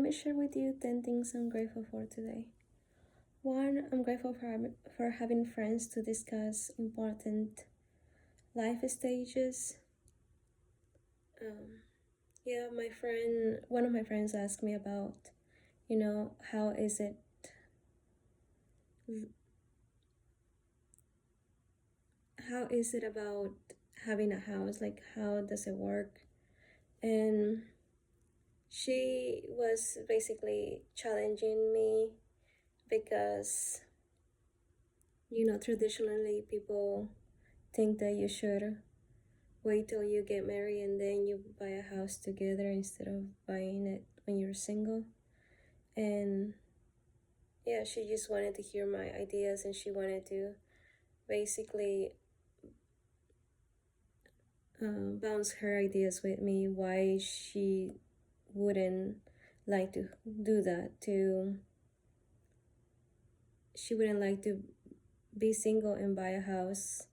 to share with you 10 things I'm grateful for today. One, I'm grateful for having friends to discuss important life stages. One of my friends asked me about, how is it, about having a house? Like, how does it work? And she was basically challenging me because, traditionally people think that you should wait till you get married and then you buy a house together instead of buying it when you're single. And yeah, she just wanted to hear my ideas, and she wanted to basically bounce her ideas with me, why she wouldn't like to do that. She wouldn't like to be single and buy a house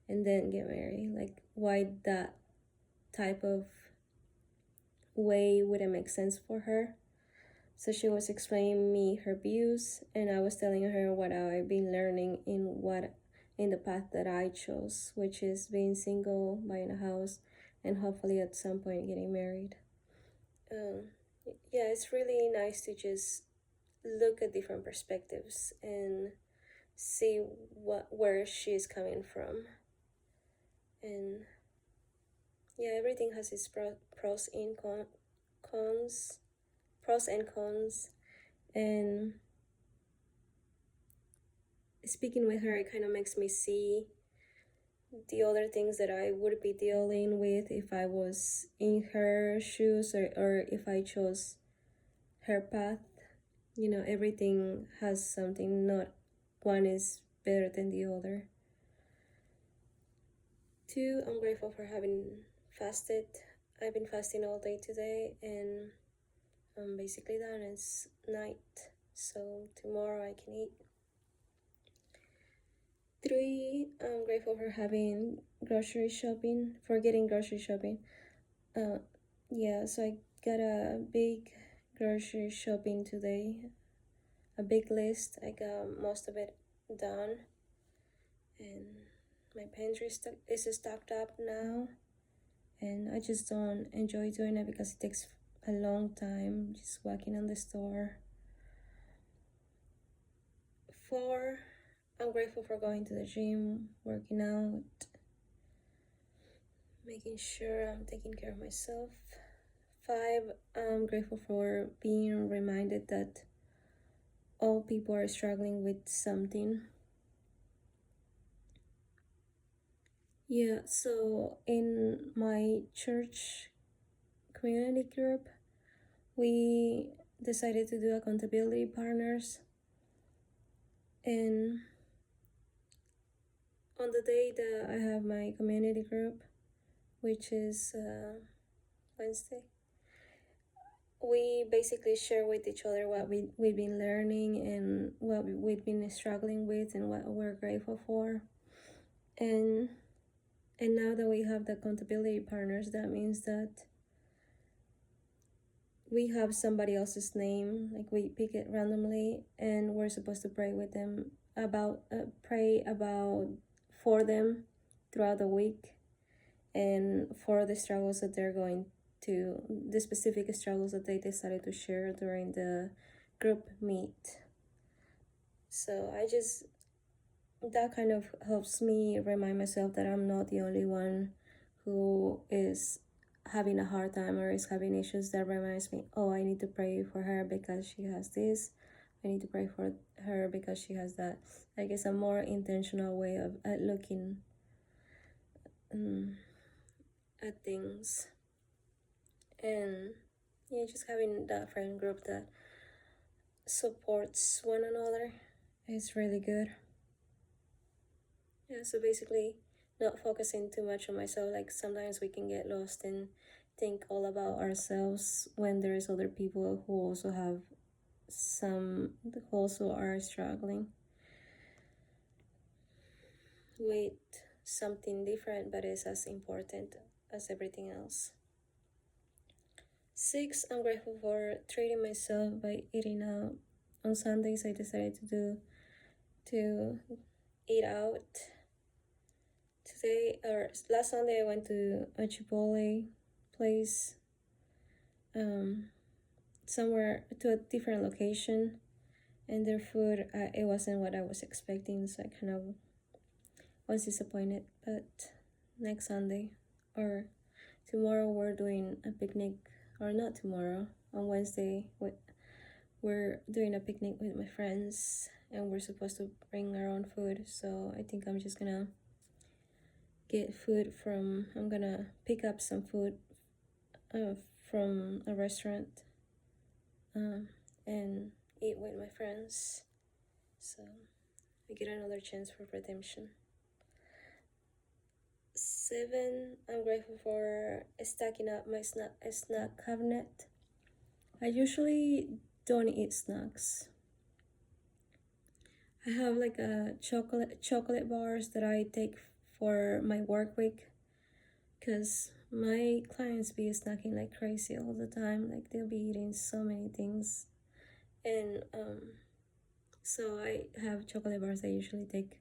and then get married. Like, why that type of way wouldn't make sense for her. So she was explaining me her views, and I was telling her what I've been learning in the path that I chose, which is being single, buying a house, and hopefully at some point getting married. Yeah, it's really nice to just look at different perspectives and see where she's coming from. And yeah, everything has its pros and cons, pros and cons. And speaking with her, it kind of makes me see the other things that I would be dealing with if I was in her shoes, or if I chose her path. Everything has something, not one is better than the other. Two, I'm grateful for having fasted. I've been fasting all day today, and I'm basically done. It's night, so tomorrow I can eat. Three, I'm grateful for having getting grocery shopping. Yeah, so I got a big grocery shopping today, a big list. I got most of it done, and my pantry is stocked up now, and I just don't enjoy doing it because it takes a long time just walking in the store. 4, I'm grateful for going to the gym, working out, making sure I'm taking care of myself. 5, I'm grateful for being reminded that all people are struggling with something. Yeah, so in my church community group, we decided to do accountability partners. And on the day that I have my community group, which is Wednesday, we basically share with each other what we've been learning and what we've been struggling with and what we're grateful for. And now that we have the accountability partners, that means that we have somebody else's name, like we pick it randomly, and we're supposed to pray with them pray about for them throughout the week, and for the struggles that they're going to, the specific struggles that they decided to share during the group meet. So that kind of helps me remind myself that I'm not the only one who is having a hard time or is having issues. That reminds me, I need to pray for her because she has this. I need to pray for her because she has that. I guess a more intentional way of looking at things. And yeah, just having that friend group that supports one another is really good. Yeah, so basically not focusing too much on myself. Like, sometimes we can get lost and think all about ourselves when there's other people who also are struggling with something different, but is as important as everything else. 6, I'm grateful for treating myself by eating out. On Sundays, I decided to eat out. Today or last Sunday, I went to a Chipotle place, somewhere to a different location, and their food it wasn't what I was expecting, so I kind of was disappointed. But next Sunday or tomorrow, we're doing a picnic, or not tomorrow, on Wednesday. We're doing a picnic with my friends, and we're supposed to bring our own food. So I think I'm just gonna I'm gonna pick up some food from a restaurant, and eat with my friends. So I get another chance for redemption. 7, I'm grateful for stacking up my snack cabinet. I usually don't eat snacks. I have like a chocolate bars that I take for my work week, because my clients be snacking like crazy all the time. Like they'll be eating so many things, and so I have chocolate bars I usually take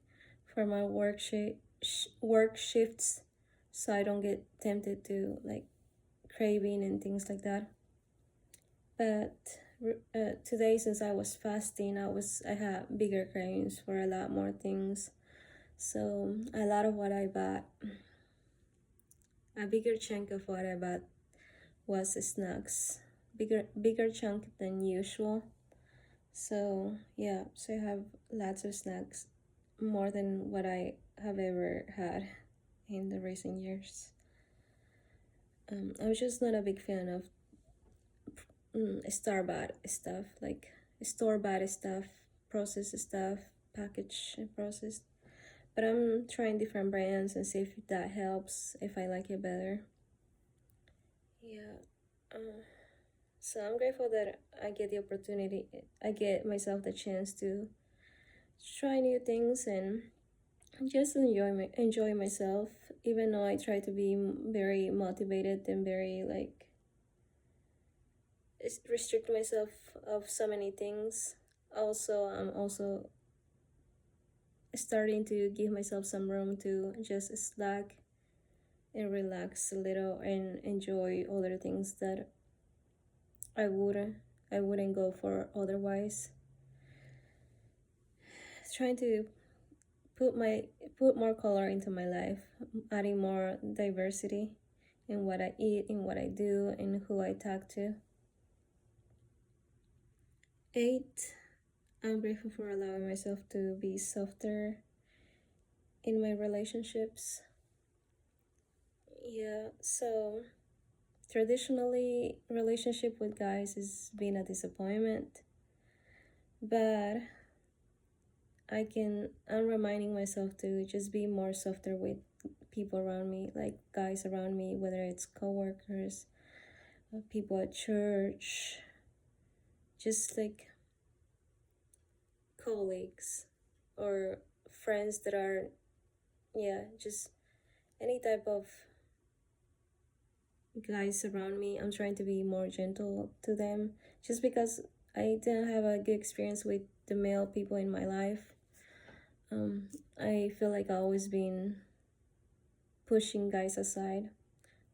for my work shifts, so I don't get tempted to like craving and things like that. But today, since I was fasting, I had bigger cravings for a lot more things. So a lot of what I bought, a bigger chunk of what I bought was snacks, bigger chunk than usual. So yeah, so I have lots of snacks, more than what I have ever had in the recent years. I'm just not a big fan of store-bought stuff, like store-bought stuff, processed stuff, packaged and processed. But I'm trying different brands and see if that helps, if I like it better. Yeah. So I'm grateful that I get myself the chance to try new things and just enjoy myself, even though I try to be very motivated and very like restrict myself of so many things. Also, I'm also starting to give myself some room to just slack and relax a little and enjoy other things that I wouldn't go for otherwise. Trying to put more color into my life, adding more diversity in what I eat, in what I do, and who I talk to. 8, I'm grateful for allowing myself to be softer in my relationships. Yeah, so traditionally, relationship with guys has been a disappointment, but I'm reminding myself to just be more softer with people around me, like guys around me, whether it's coworkers, people at church, just like colleagues or friends that are, yeah, just any type of guys around me. I'm trying to be more gentle to them, just because I didn't have a good experience with the male people in my life. I feel like I've always been pushing guys aside,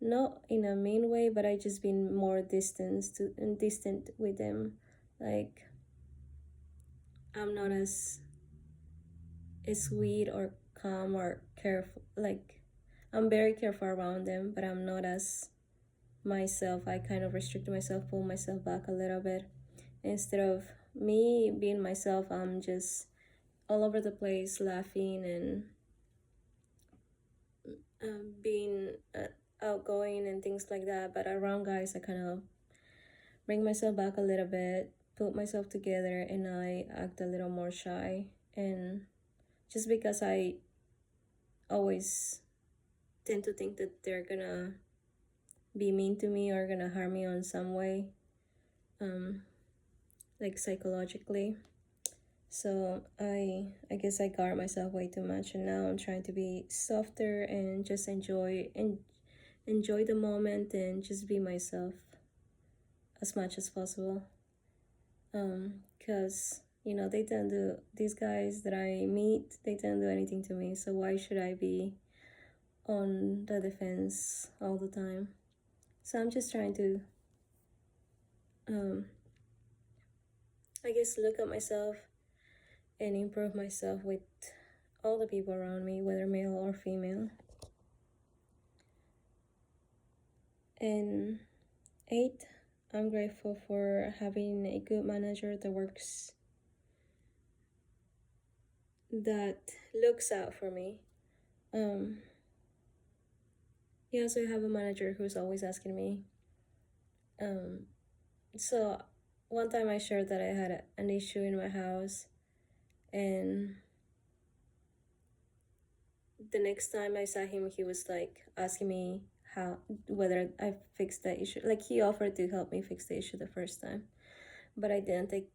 not in a mean way, but I just been more distant with them. Like I'm not as sweet or calm or careful. Like I'm very careful around them, but I'm not as myself. I kind of restrict myself, pull myself back a little bit. Instead of me being myself, I'm just all over the place laughing and being outgoing and things like that. But around guys, I kind of bring myself back a little bit, put myself together, and I act a little more shy. And just because I always tend to think that they're gonna be mean to me or gonna harm me on some way, like psychologically. So I guess I guard myself way too much, and now I'm trying to be softer and just enjoy the moment and just be myself. as much as possible. Because they don't do, these guys that I meet, they don't do anything to me, so why should I be on the defense all the time? So I'm just trying to I guess look at myself and improve myself with all the people around me, whether male or female. And 8, I'm grateful for having a good manager that looks out for me. Yeah, so I have a manager who's always asking me. So one time I shared that I had an issue in my house, and the next time I saw him, he was like asking me whether I fixed that issue. Like, he offered to help me fix the issue the first time, but I didn't take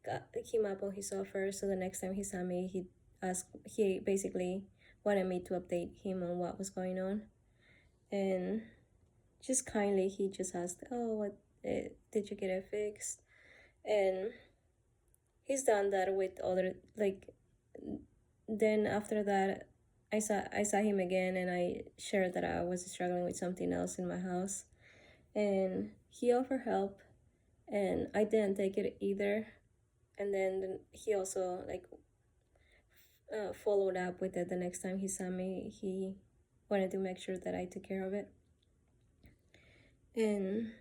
him up on his offer. So the next time he saw me, he basically wanted me to update him on what was going on, and just kindly he just asked, "Oh, what did you get it fixed?" And he's done that with other, like, then after that I saw him again, and I shared that I was struggling with something else in my house, and he offered help, and I didn't take it either. And then he also like followed up with it the next time he saw me. He wanted to make sure that I took care of it. And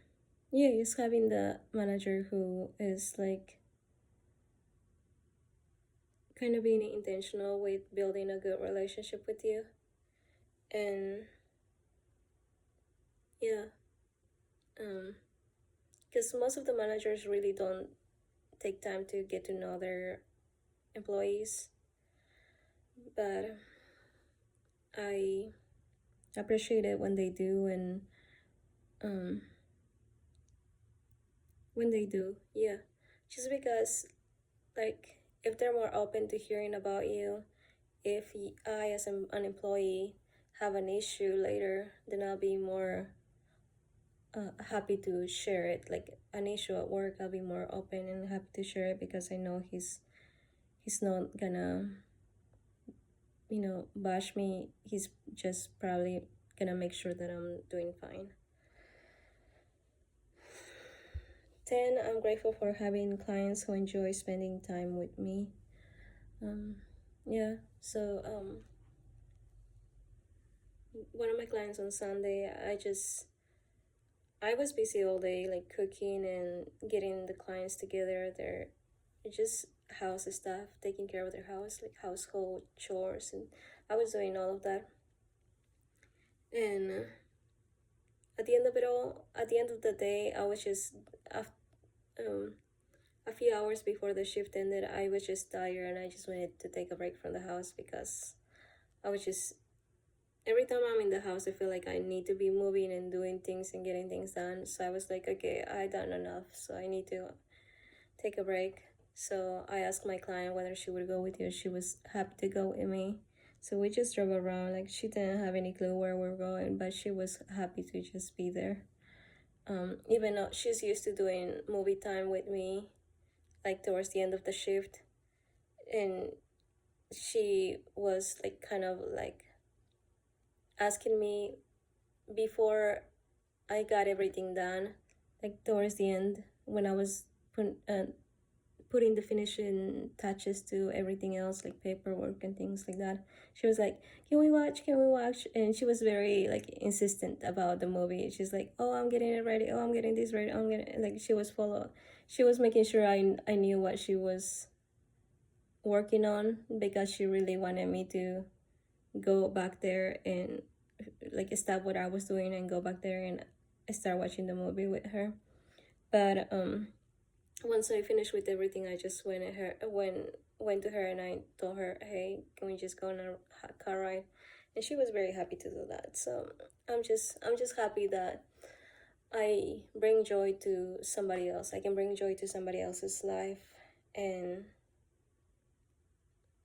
yeah, just having the manager who is like kind of being intentional with building a good relationship with you. And yeah, because most of the managers really don't take time to get to know their employees, but I appreciate it when they do. And when they do, yeah, just because, like, if they're more open to hearing about you, if I as an employee have an issue later, then I'll be more happy to share it. Like an issue at work, I'll be more open and happy to share it, because I know he's not gonna bash me. He's just probably gonna make sure that I'm doing fine. 10, I'm grateful for having clients who enjoy spending time with me. Yeah, so one of my clients on Sunday, I was busy all day, like cooking and getting the clients together. They're just house stuff, taking care of their house, like household chores, and I was doing all of that. And at the end of it all, at the end of the day, I was just a few hours before the shift ended, I was just tired, and I just wanted to take a break from the house, because I was just, every time I'm in the house, I feel like I need to be moving and doing things and getting things done. So I was like, okay, I done enough, so I need to take a break. So I asked my client whether she would go with you. She was happy to go with me. So we just drove around. Like, she didn't have any clue where we were going, but she was happy to just be there. Even though she's used to doing movie time with me, like towards the end of the shift, and she was like kind of like asking me before I got everything done, like towards the end when I was putting the finishing touches to everything else, like paperwork and things like that. She was like, "Can we watch? Can we watch?" And she was very like insistent about the movie. She's like, "Oh, I'm getting it ready. Oh, I'm getting this ready. I'm getting," like, she was making sure I knew what she was working on, because she really wanted me to go back there and like stop what I was doing and go back there and start watching the movie with her. But once I finished with everything, I just went to her and I told her, "Hey, can we just go on a car ride?" And she was very happy to do that. So I'm just happy that I bring joy to somebody else. I can bring joy to somebody else's life, and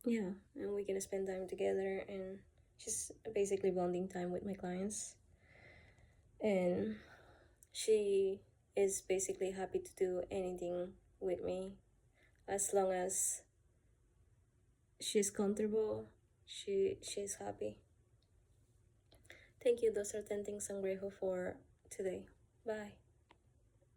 yeah, and we can spend time together and just basically bonding time with my clients. And she is basically happy to do anything with me as long as she's comfortable. She's happy. Thank you. Those are 10 things I'm grateful for today. Bye.